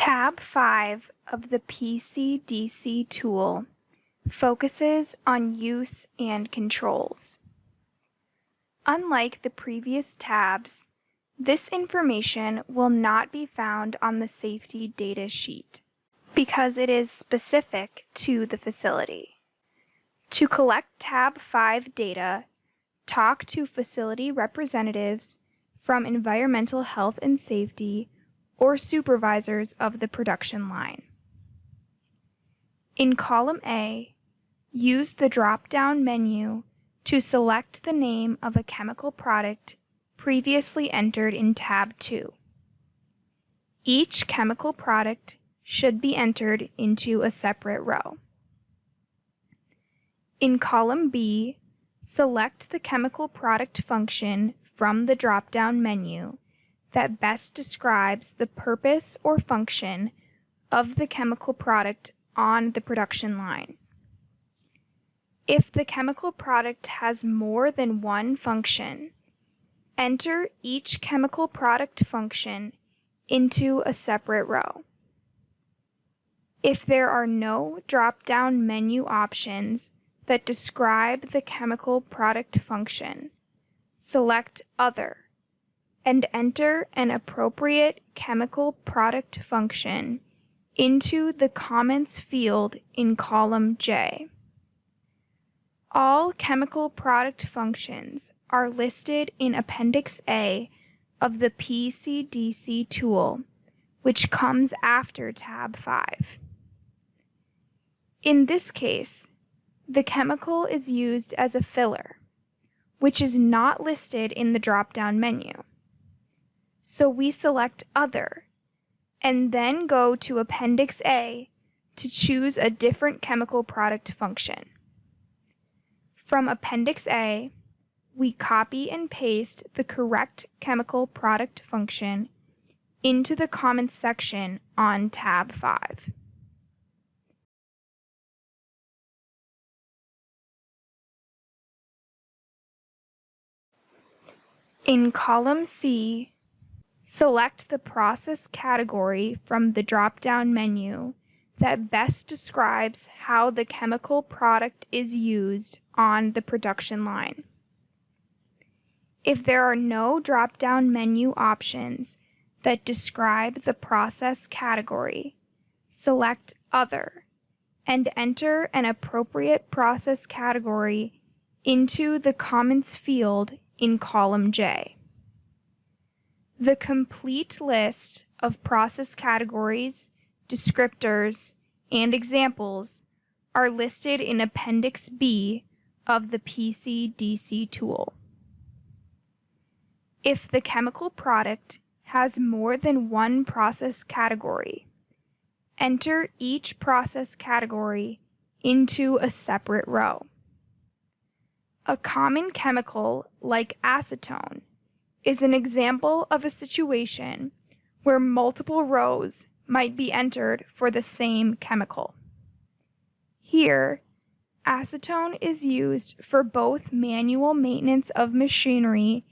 Tab 5 of the PCDC tool focuses on use and controls. Unlike the previous tabs, this information will not be found on the safety data sheet because it is specific to the facility. To collect Tab 5 data, talk to facility representatives from Environmental Health and Safety or supervisors of the production line. In column A, use the drop-down menu to select the name of a chemical product previously entered in tab 2. Each chemical product should be entered into a separate row. In column B, select the chemical product function from the drop-down menu that best describes the purpose or function of the chemical product on the production line. If the chemical product has more than one function, enter each chemical product function into a separate row. If there are no drop-down menu options that describe the chemical product function, select Other and enter an appropriate chemical product function into the comments field in column J. All chemical product functions are listed in Appendix A of the PCDC tool, which comes after tab 5. In this case, the chemical is used as a filler, which is not listed in the drop-down menu. So we select Other, and then go to Appendix A to choose a different chemical product function. From Appendix A, we copy and paste the correct chemical product function into the comments section on tab 5. In column C, select the process category from the drop-down menu that best describes how the chemical product is used on the production line. If there are no drop-down menu options that describe the process category, select Other and enter an appropriate process category into the comments field in column J. The complete list of process categories, descriptors, and examples are listed in Appendix B of the PCDC tool. If the chemical product has more than one process category, enter each process category into a separate row. A common chemical like acetone is an example of a situation where multiple rows might be entered for the same chemical. Here, acetone is used for both manual maintenance of machinery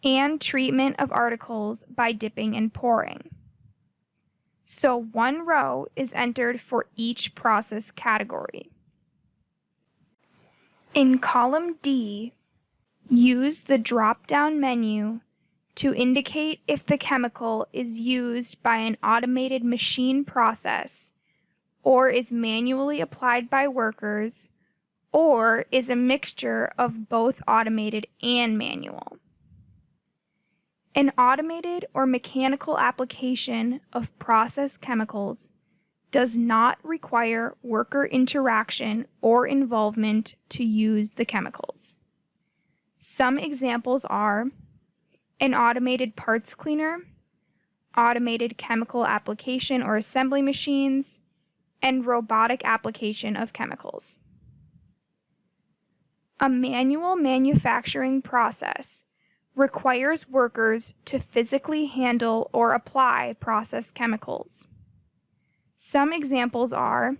and treatment of articles by dipping and pouring. So one row is entered for each process category. In column D, use the drop-down menu to indicate if the chemical is used by an automated machine process, or is manually applied by workers, or is a mixture of both automated and manual. An automated or mechanical application of process chemicals does not require worker interaction or involvement to use the chemicals. Some examples are an automated parts cleaner, automated chemical application or assembly machines, and robotic application of chemicals. A manual manufacturing process requires workers to physically handle or apply process chemicals. Some examples are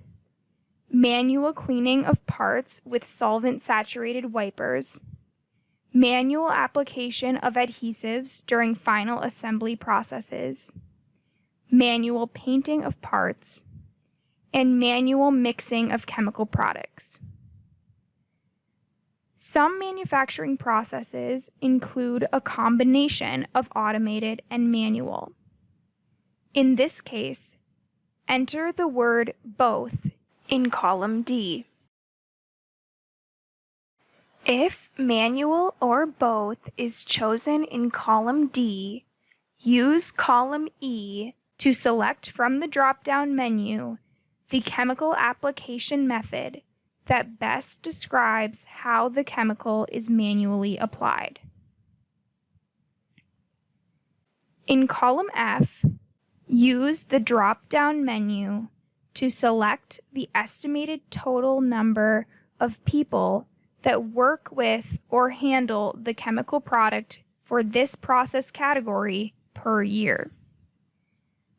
manual cleaning of parts with solvent-saturated wipers, manual application of adhesives during final assembly processes, manual painting of parts, and manual mixing of chemical products. Some manufacturing processes include a combination of automated and manual. In this case, enter the word both in column D. If manual or both is chosen in column D, use column E to select from the drop-down menu the chemical application method that best describes how the chemical is manually applied. In column F, use the drop-down menu to select the estimated total number of people that work with or handle the chemical product for this process category per year.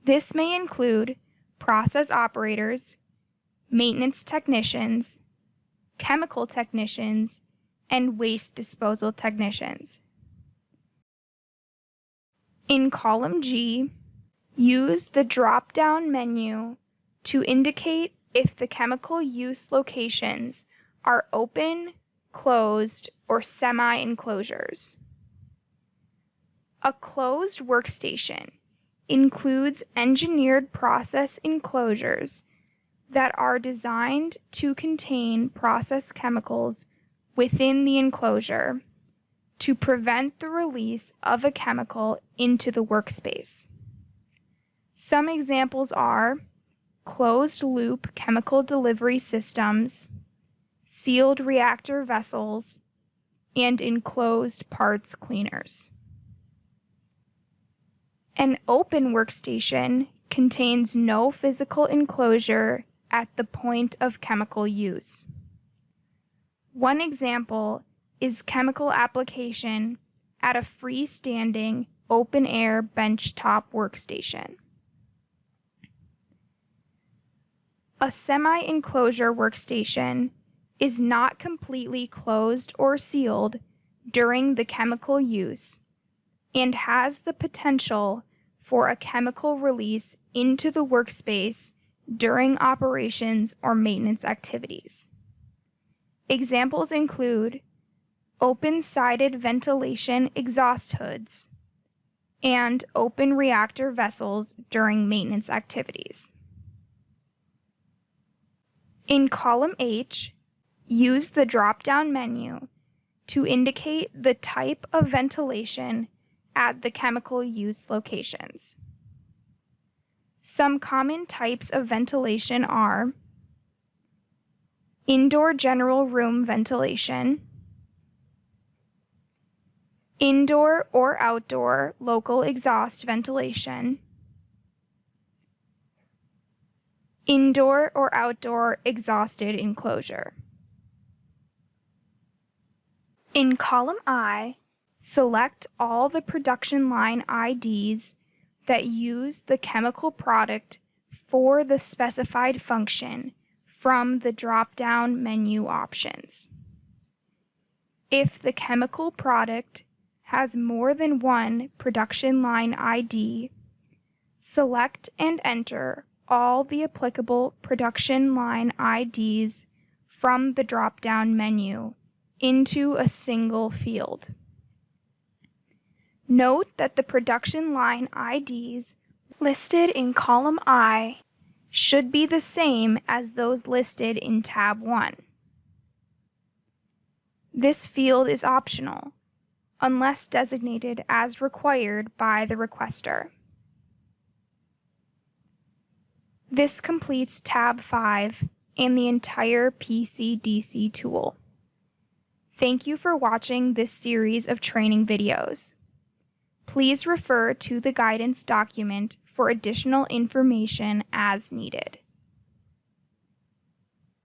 This may include process operators, maintenance technicians, chemical technicians, and waste disposal technicians. In column G, use the drop-down menu to indicate if the chemical use locations are open, closed, or semi-enclosures. A closed workstation includes engineered process enclosures that are designed to contain process chemicals within the enclosure to prevent the release of a chemical into the workspace. Some examples are closed-loop chemical delivery systems, sealed reactor vessels, and enclosed parts cleaners. An open workstation contains no physical enclosure at the point of chemical use. One example is chemical application at a freestanding open-air benchtop workstation. A semi-enclosure workstation is not completely closed or sealed during the chemical use and has the potential for a chemical release into the workspace during operations or maintenance activities. Examples include open-sided ventilation exhaust hoods and open reactor vessels during maintenance activities. In column H, use the drop-down menu to indicate the type of ventilation at the chemical use locations. Some common types of ventilation are indoor general room ventilation, indoor or outdoor local exhaust ventilation, indoor or outdoor exhausted enclosure. In column I, select all the production line IDs that use the chemical product for the specified function from the drop-down menu options. If the chemical product has more than one production line ID, select and enter all the applicable production line IDs from the drop-down menu into a single field. Note that the production line IDs listed in column I should be the same as those listed in tab 1. This field is optional, unless designated as required by the requester. This completes tab 5 and the entire PCDC tool. Thank you for watching this series of training videos. Please refer to the guidance document for additional information as needed.